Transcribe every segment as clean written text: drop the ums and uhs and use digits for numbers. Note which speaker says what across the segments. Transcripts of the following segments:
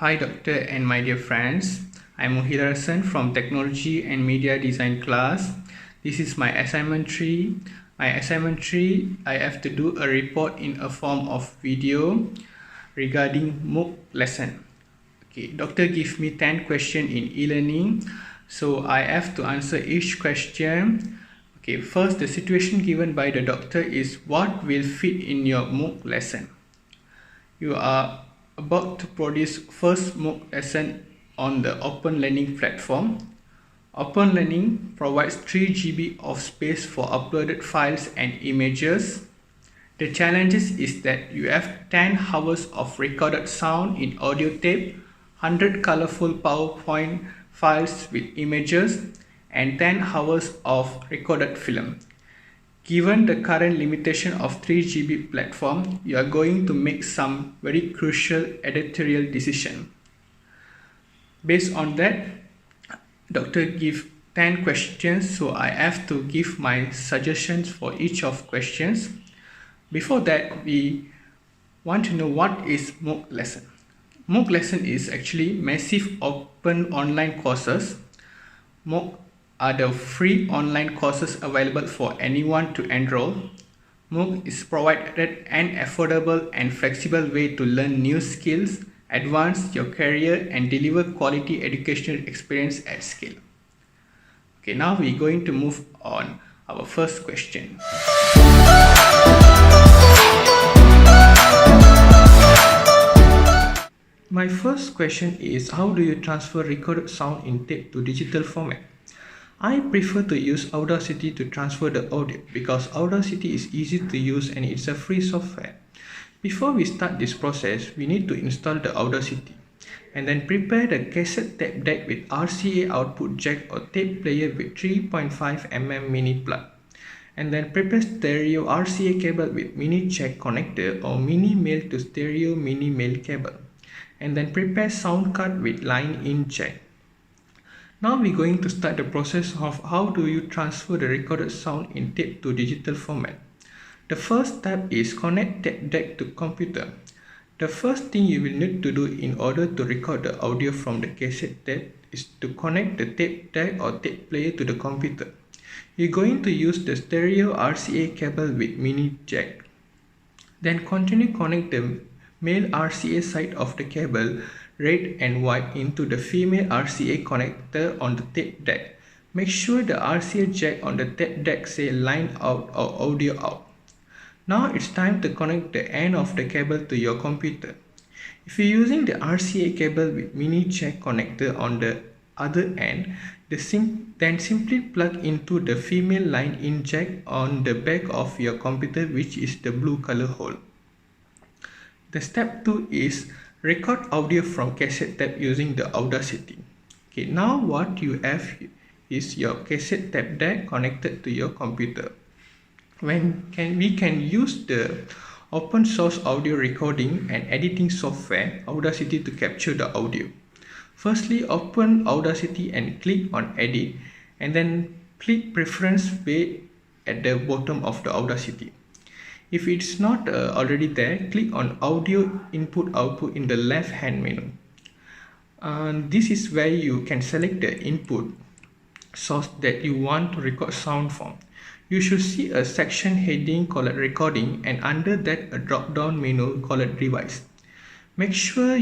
Speaker 1: Hi Doctor and my dear friends, I'm Muhilarasaan from Technology and Media Design class. This is my assignment 3. My assignment 3, I have to do a report in a form of video regarding MOOC lesson. Okay, Doctor give me 10 questions in e-learning, so I have to answer each question. Okay, first the situation given by the doctor is what will fit in your MOOC lesson. You are about to produce first MOOC lesson on the Open Learning platform. Open Learning provides 3 GB of space for uploaded files and images. The challenges is that you have 10 hours of recorded sound in audio tape, 100 colorful PowerPoint files with images, and 10 hours of recorded film. Given the current limitation of 3 GB platform, you are going to make some very crucial editorial decision. Based on that, Doctor give 10 questions, so I have to give my suggestions for each of questions. Before that, we want to know what is MOOC lesson. MOOC lesson is actually massive open online courses. MOOC are the free online courses available for anyone to enroll. MOOC is provided an affordable and flexible way to learn new skills, advance your career, and deliver quality educational experience at scale. Okay, now we're going to move on our first question. My first question is, how do you transfer recorded sound in tape to digital format? I prefer to use Audacity to transfer the audio because Audacity is easy to use and it's a free software. Before we start this process, we need to install the Audacity and then prepare the cassette tape deck with RCA output jack or tape player with 3.5mm mini plug. And then prepare stereo RCA cable with mini jack connector or mini male to stereo mini male cable. And then prepare sound card with line in jack. Now we're going to start the process of how do you transfer the recorded sound in tape to digital format. The first step is connect tape deck to computer. The first thing you will need to do in order to record the audio from the cassette tape is to connect the tape deck or tape player to the computer. You're going to use the stereo RCA cable with mini jack. Then continue connect the male RCA side of the cable red and white into the female RCA connector on the tape deck. Make sure the RCA jack on the tape deck say line out or audio out. Now it's time to connect the end of the cable to your computer. If you're using the RCA cable with mini jack connector on the other end, then simply plug into the female line in jack on the back of your computer, which is the blue color hole. The step 2 is record audio from cassette tape using the Audacity. Okay, now what you have is your cassette tape deck connected to your computer. We can use the open source audio recording and editing software Audacity to capture the audio. Firstly, open Audacity and click on edit and then click preference way at the bottom of the Audacity. If it's not already there, click on audio input output in the left hand menu. This is where you can select the input source that you want to record sound from. You should see a section heading called recording and under that a drop down menu called device. Make sure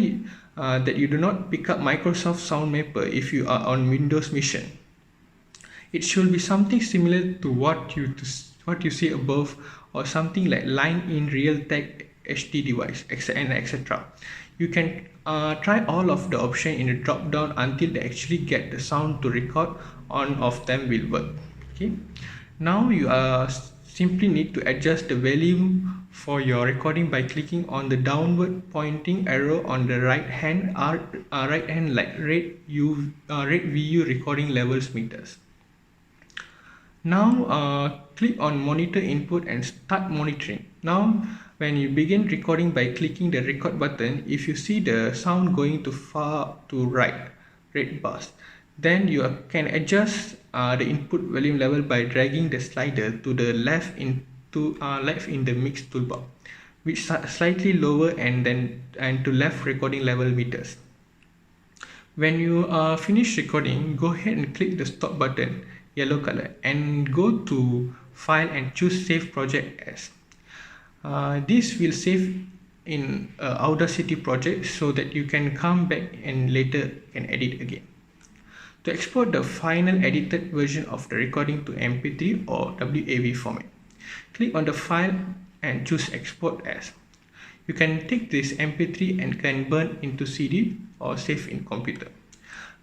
Speaker 1: that you do not pick up Microsoft SoundMapper if you are on Windows Mission. It should be something similar to what you see above, or something like line in Realtek HD device, etc. You can try all of the options in the drop down until they actually get the sound to record. On of them will work. Okay. Now you simply need to adjust the volume for your recording by clicking on the downward pointing arrow on the right hand like red VU recording levels meters. Now click on monitor input and start monitoring. Now when you begin recording by clicking the record button, if you see the sound going too far to right, red bars, then you can adjust the input volume level by dragging the slider to the left in the mix toolbar, which slightly lower and to left recording level meters. When you are finished recording, go ahead and click the stop button, yellow color, and go to file and choose save project as. This will save in Audacity project so that you can come back and later can edit again. To export the final edited version of the recording to MP3 or WAV format, click on the file and choose export as. You can take this MP3 and can burn into CD or save in computer.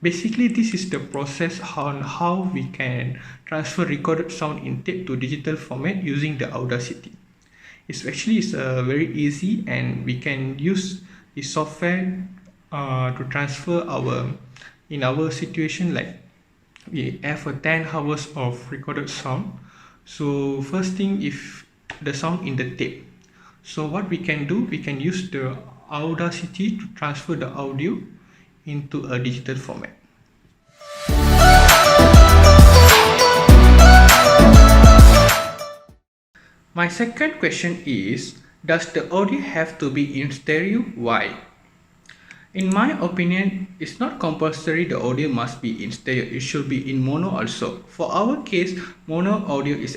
Speaker 1: Basically, this is the process on how we can transfer recorded sound in tape to digital format using the Audacity. It's very easy, and we can use the software to transfer in our situation, like we have a 10 hours of recorded sound. So first thing, if the sound in the tape, so what we can do, we can use the Audacity to transfer the audio into a digital format. My second question is, does the audio have to be in stereo? Why? In my opinion, it's not compulsory the audio must be in stereo, it should be in mono also. For our case, mono audio is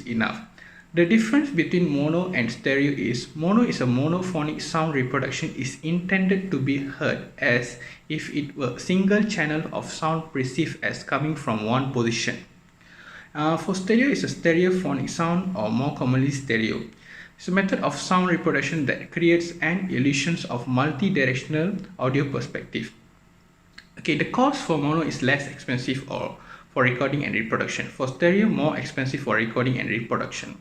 Speaker 1: enough. The difference between mono and stereo is, mono is a monophonic sound reproduction is intended to be heard as if it were a single channel of sound perceived as coming from one position. For stereo is a stereophonic sound, or more commonly stereo. It's a method of sound reproduction that creates an illusion of multi-directional audio perspective. Okay, the cost for mono is less expensive for recording and reproduction. For stereo, more expensive for recording and reproduction.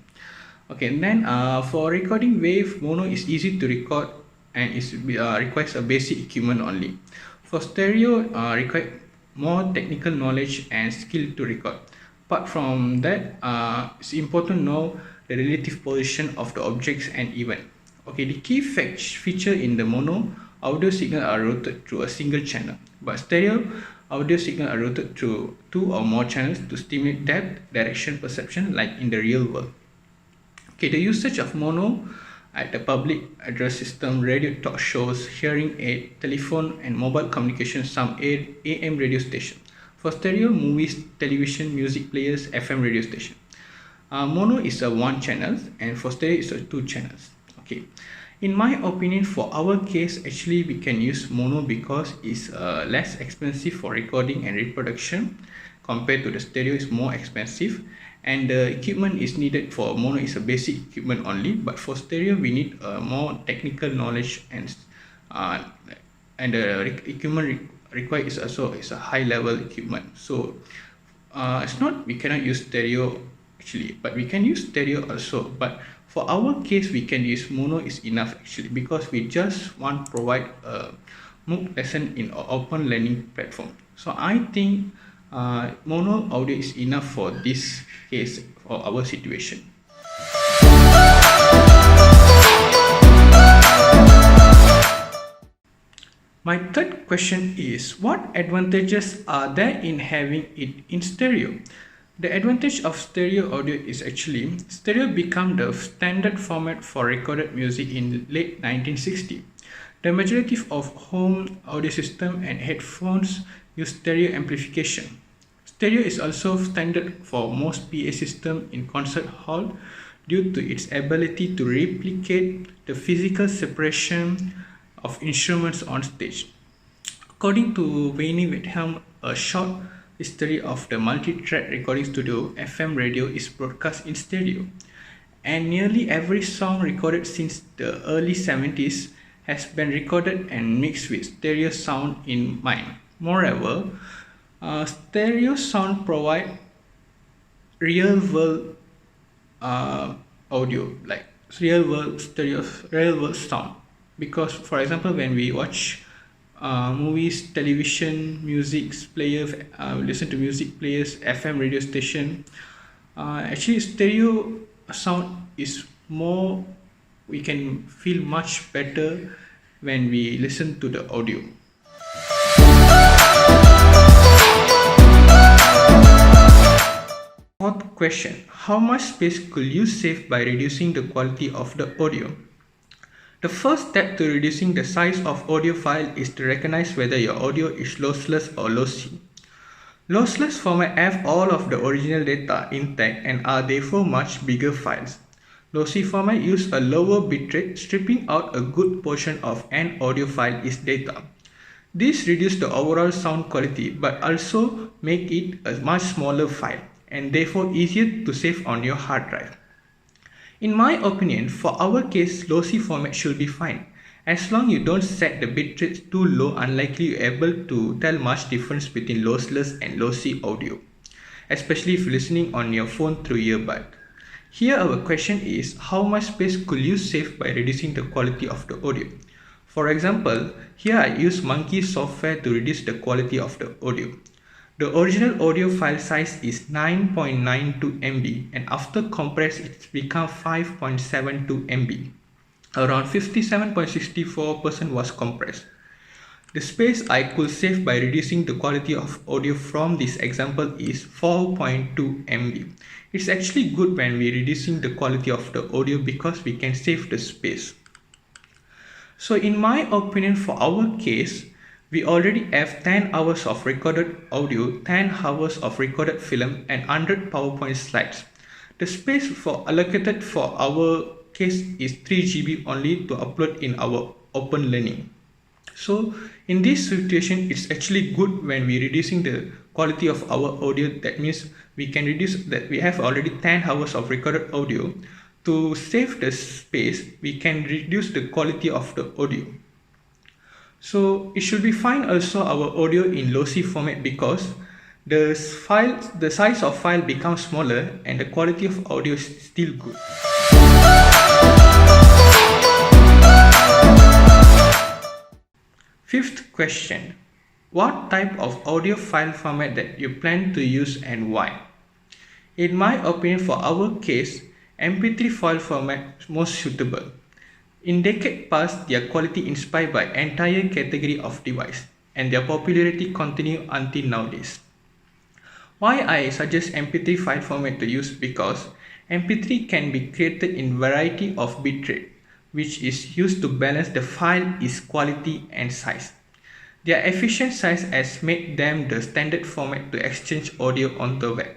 Speaker 1: Okay, and then for recording wave, mono is easy to record and requires a basic equipment only. For stereo, require more technical knowledge and skill to record. Apart from that, it's important to know the relative position of the objects and event. Okay, the key feature in the mono, audio signal are routed through a single channel, but stereo audio signal are routed through 2 or more channels to stimulate depth direction perception like in the real world. Okay, the usage of mono at the public address system, radio talk shows, hearing aid, telephone and mobile communication, some AM radio station. For stereo, movies, television, music players, FM radio station. Mono is a 1 channel, and for stereo is a 2 channels. Okay, in my opinion, for our case, actually we can use mono because it's less expensive for recording and reproduction compared to the stereo is more expensive, and the equipment is needed for mono is a basic equipment only, but for stereo we need more technical knowledge, and the equipment required is a high level equipment. So it's not we cannot use stereo actually, but we can use stereo also, but for our case we can use mono is enough actually, because we just want to provide a MOOC lesson in open learning platform. So I think mono audio is enough for this case, for our situation. My third question is, what advantages are there in having it in stereo? The advantage of stereo audio is actually, stereo became the standard format for recorded music in late 1960. The majority of home audio system and headphones use stereo amplification. Stereo is also standard for most PA system in concert hall due to its ability to replicate the physical separation of instruments on stage. According to Wayne Whitham, a short history of the multi-track recording studio, FM radio is broadcast in stereo, and nearly every song recorded since the early 70s has been recorded and mixed with stereo sound in mind. Moreover, stereo sound provide real world audio, like real world sound, because for example when we watch movies, television, music players, listen to music players, FM radio station, actually stereo sound is more, we can feel much better when we listen to the audio. Fourth question, how much space could you save by reducing the quality of the audio? The first step to reducing the size of audio file is to recognize whether your audio is lossless or lossy. Lossless format have all of the original data intact and are therefore much bigger files. Lossy format use a lower bitrate, stripping out a good portion of an audio file is data. This reduces the overall sound quality but also make it a much smaller file and therefore easier to save on your hard drive. In my opinion, for our case, lossy format should be fine. As long you don't set the bitrate too low, unlikely you're able to tell much difference between lossless and lossy audio, especially if listening on your phone through earbud. Here our question is, how much space could you save by reducing the quality of the audio? For example, here I use Monkey software to reduce the quality of the audio. The original audio file size is 9.92 MB and after compress it's become 5.72 MB. Around 57.64% was compressed. The space I could save by reducing the quality of audio from this example is 4.2 MB. It's actually good when we're reducing the quality of the audio because we can save the space. So in my opinion, for our case, we already have 10 hours of recorded audio, 10 hours of recorded film and 100 PowerPoint slides. The space allocated for our case is 3 GB only to upload in our open learning. So in this situation, it's actually good when we're reducing the quality of our audio. That means we can reduce that we have already 10 hours of recorded audio. To save the space, we can reduce the quality of the audio. So it should be fine also our audio in lossy format because the size of file becomes smaller and the quality of audio is still good. Fifth question. What type of audio file format that you plan to use and why? In my opinion, for our case, MP3 file format is most suitable. In decades past, their quality inspired by entire category of device and their popularity continue until nowadays. Why I suggest MP3 file format to use? Because MP3 can be created in variety of bitrate, which is used to balance the file is quality and size. Their efficient size has made them the standard format to exchange audio on the web.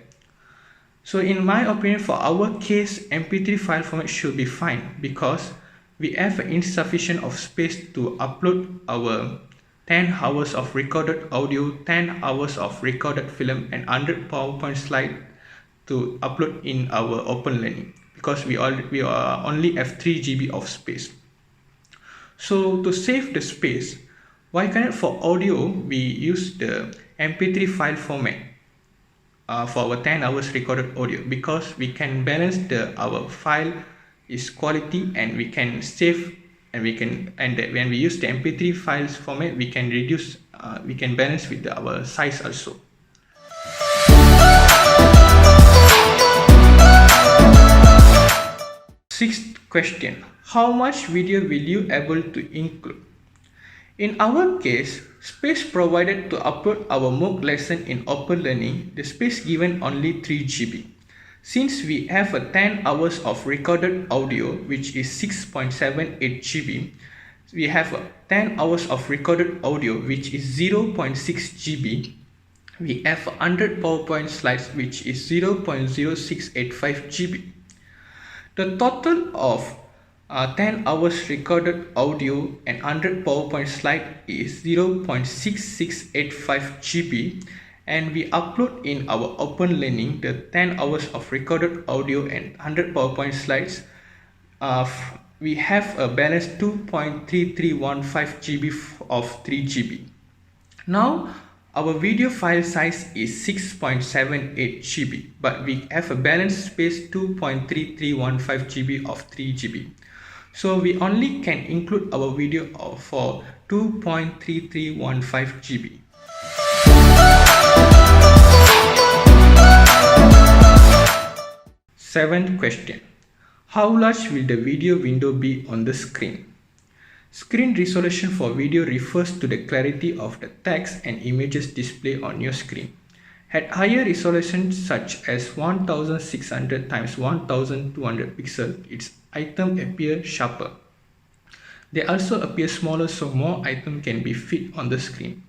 Speaker 1: So in my opinion, for our case, MP3 file format should be fine because we have insufficient of space to upload our 10 hours of recorded audio, 10 hours of recorded film and 100 PowerPoint slide to upload in our open learning because we only have 3 GB of space. So to save the space, why can't for audio we use the MP3 file format for our 10 hours recorded audio because we can balance our file is quality and we can save and when we use the MP3 files format we can reduce we can balance with our size also. Sixth question. How much video will you able to include? In our case, space provided to upload our MOOC lesson in open learning, the space given only 3 GB. Since we have a 10 hours of recorded audio which is 6.78 GB, we have 10 hours of recorded audio which is 0.6 GB. We have 100 PowerPoint slides which is 0.0685 GB. The total of 10 hours recorded audio and 100 PowerPoint slide is 0.6685 GB. And we upload in our open learning the 10 hours of recorded audio and 100 PowerPoint slides. We have a balance 2.3315 GB of 3 GB. Now our video file size is 6.78 GB, but we have a balance space 2.3315 GB of 3 GB. So we only can include our video for 2.3315 GB. Seventh question. How large will the video window be on the screen? Screen resolution for video refers to the clarity of the text and images displayed on your screen. At higher resolution such as 1600 x 1200 pixels, its item appear sharper. They also appear smaller so more items can be fit on the screen.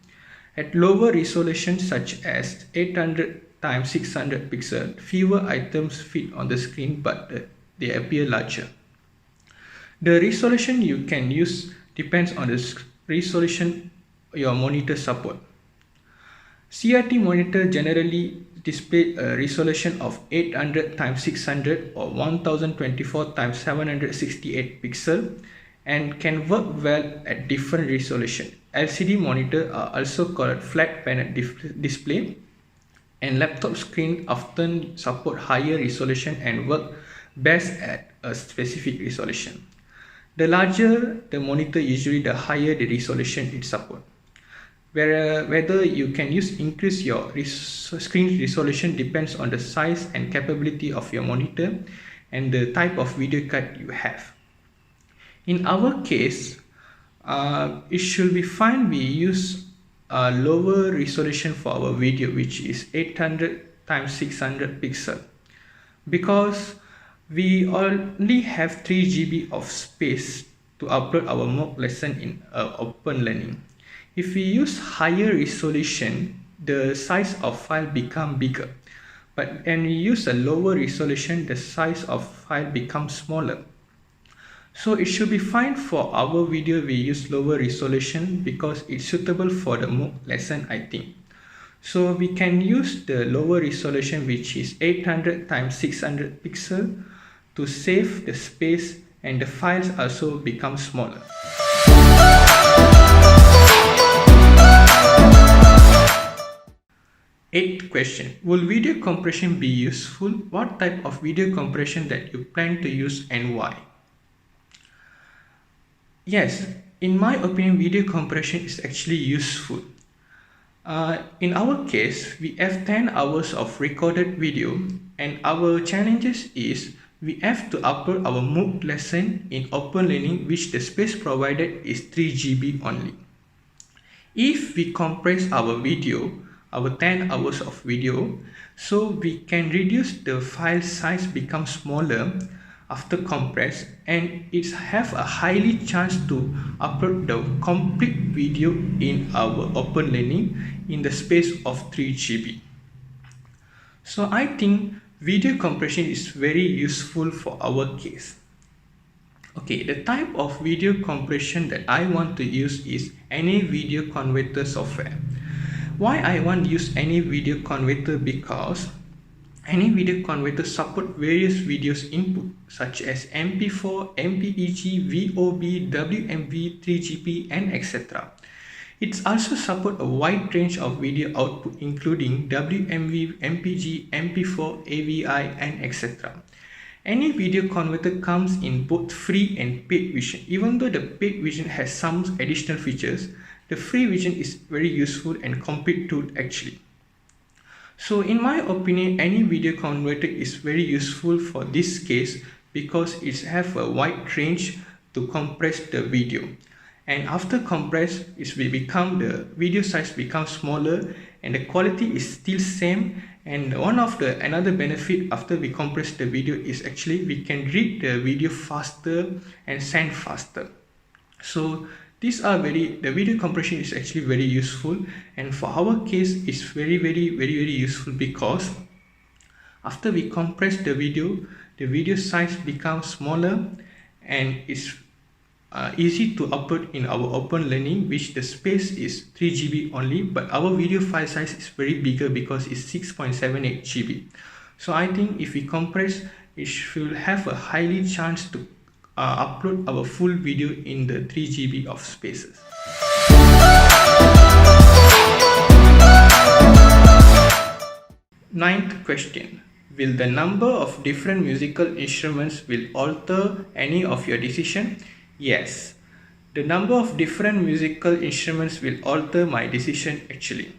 Speaker 1: At lower resolution such as 800 times 600 pixel, fewer items fit on the screen but they appear larger. The resolution you can use depends on the resolution your monitor support. CRT monitor generally display a resolution of 800 times 600 or 1024 times 768 pixel and can work well at different resolution. LCD monitor are also called flat panel display, and laptop screen often support higher resolution and work best at a specific resolution. The larger the monitor, usually the higher the resolution it supports. Whether you can increase your screen resolution depends on the size and capability of your monitor and the type of video card you have. In our case, it should be fine we use a lower resolution for our video, which is 800 times 600 pixel, because we only have 3 GB of space to upload our mock lesson in open learning. If we use higher resolution, the size of file become bigger. But when we use a lower resolution, the size of file becomes smaller. So it should be fine for our video we use lower resolution because it's suitable for the MOOC lesson, I think. So we can use the lower resolution, which is 800 times 600 pixel, to save the space, and the files also become smaller. Eighth question. Will video compression be useful? What type of video compression that you plan to use and why? Yes, in my opinion, video compression is actually useful. In our case, we have 10 hours of recorded video, and our challenges is we have to upload our MOOC lesson in open learning, which the space provided is 3 GB only. If we compress our video, our 10 hours of video, so we can reduce the file size, become smaller after compress, and it have a highly chance to upload the complete video in our open learning in the space of 3 GB. So I think video compression is very useful for our case. Okay, the type of video compression that I want to use is any video converter software. Why I want to use any video converter? Because any video converter support various videos input such as MP4, MPEG, VOB, WMV, 3GP, and etc. It also supports a wide range of video output including WMV, MPG, MP4, AVI, and etc. Any video converter comes in both free and paid version. Even though the paid version has some additional features, the free version is very useful and complete tool actually. So in my opinion, any video converter is very useful for this case because it has a wide range to compress the video. And after compress, the video size becomes smaller and the quality is still same. And another benefit after we compress the video is actually we can read the video faster and send faster. So the video compression is actually very useful, and for our case it's very useful because after we compress the video size becomes smaller and it's easy to upload in our open learning, which the space is 3 GB only, but our video file size is very bigger because it's 6.78 GB. So I think if we compress, it will have a highly chance to upload our full video in the 3 GB of spaces. Ninth question. Will the number of different musical instruments will alter any of your decision? Yes. The number of different musical instruments will alter my decision actually.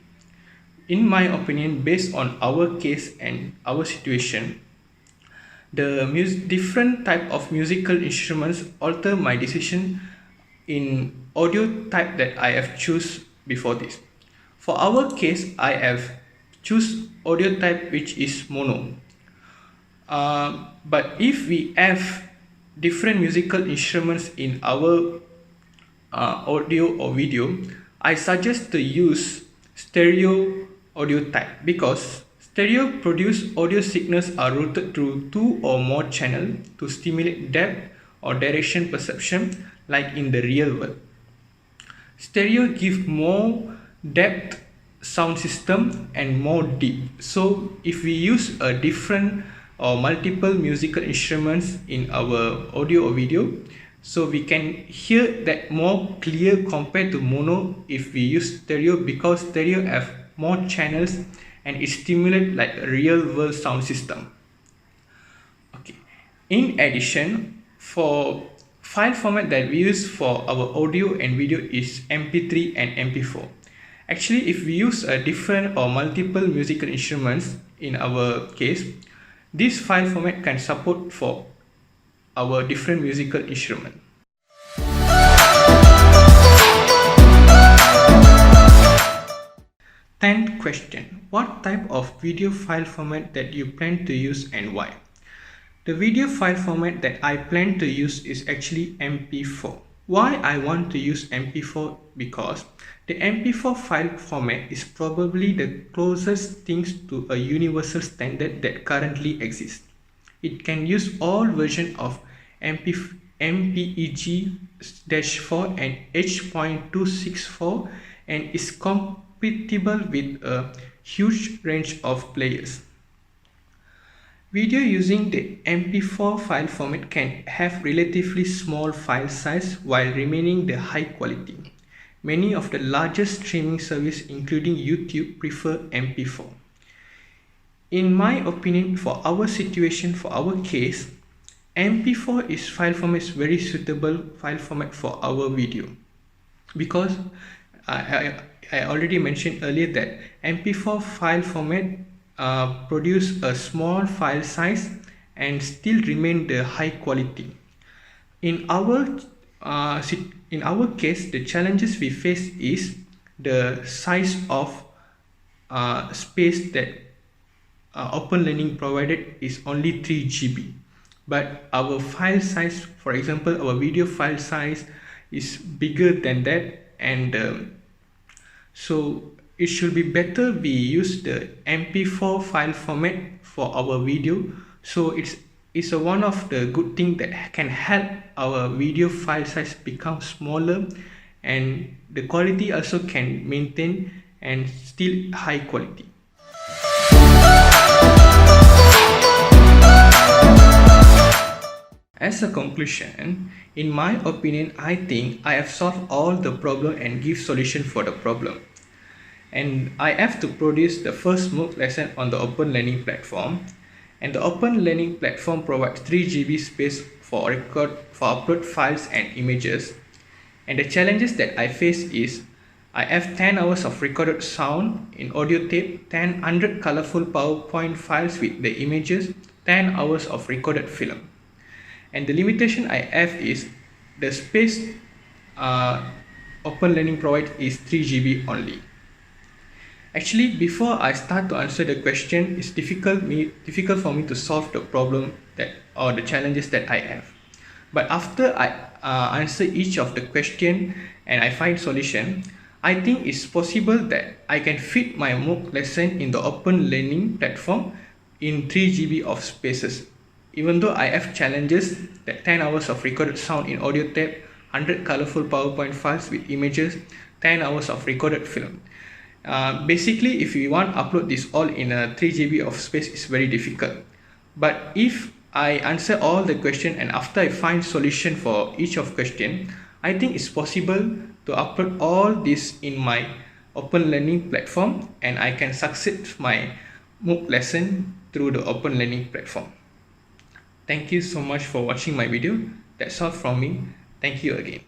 Speaker 1: In my opinion, based on our case and our situation, the different type of musical instruments alter my decision in audio type that I have choose before this. For our case, I have choose audio type which is mono. But if we have different musical instruments in our audio or video, I suggest to use stereo audio type because stereo produced audio signals are routed through two or more channels to stimulate depth or direction perception like in the real world. Stereo give more depth sound system and more deep. So if we use a different or multiple musical instruments in our audio or video, so we can hear that more clear compared to mono if we use stereo, because stereo have more channels and it stimulates like a real world sound system. Okay. In addition, for file format that we use for our audio and video is MP3 and MP4. Actually, if we use a different or multiple musical instruments in our case, this file format can support for our different musical instrument. Tenth question. What type of video file format that you plan to use and why? The video file format that I plan to use is actually MP4. Why I want to use MP4? Because the MP4 file format is probably the closest things to a universal standard that currently exists. It can use all versions of MPEG-4 and H.264 and is compatible with a huge range of players. Video using the MP4 file format can have relatively small file size while remaining the high quality. Many of the largest streaming services including YouTube prefer MP4. In my opinion, for our situation, for our case, MP4 file format is very suitable file format for our video, because I already mentioned earlier that MP4 file format produce a small file size and still remain the high quality. In our case, the challenges we face is the size of space that Open Learning provided is only 3 GB, but our file size, for example, our video file size is bigger than that, and so it should be better we use the MP4 file format for our video. So it's one of the good thing that can help our video file size become smaller, and the quality also can maintain and still high quality. As a conclusion, in my opinion, I think I have solved all the problem and give solution for the problem. And I have to produce the first MOOC lesson on the Open Learning platform, and the Open Learning platform provides 3 GB space for upload files and images. And the challenges that I face is I have 10 hours of recorded sound in audio tape, 100 colorful PowerPoint files with the images, 10 hours of recorded film. And the limitation I have is the space Open Learning provides is 3 GB only. Actually, before I start to answer the question, it's difficult for me to solve the problem or the challenges that I have. But after I answer each of the question and I find solution, I think it's possible that I can fit my MOOC lesson in the Open Learning platform in 3 GB of spaces. Even though I have challenges that 10 hours of recorded sound in audio tape, 100 colorful PowerPoint files with images, 10 hours of recorded film. Basically, if we want to upload this all in a 3 GB of space, it's very difficult. But if I answer all the question and after I find solution for each of question, I think it's possible to upload all this in my Open Learning platform, and I can succeed my MOOC lesson through the Open Learning platform. Thank you so much for watching my video. That's all from me. Thank you again.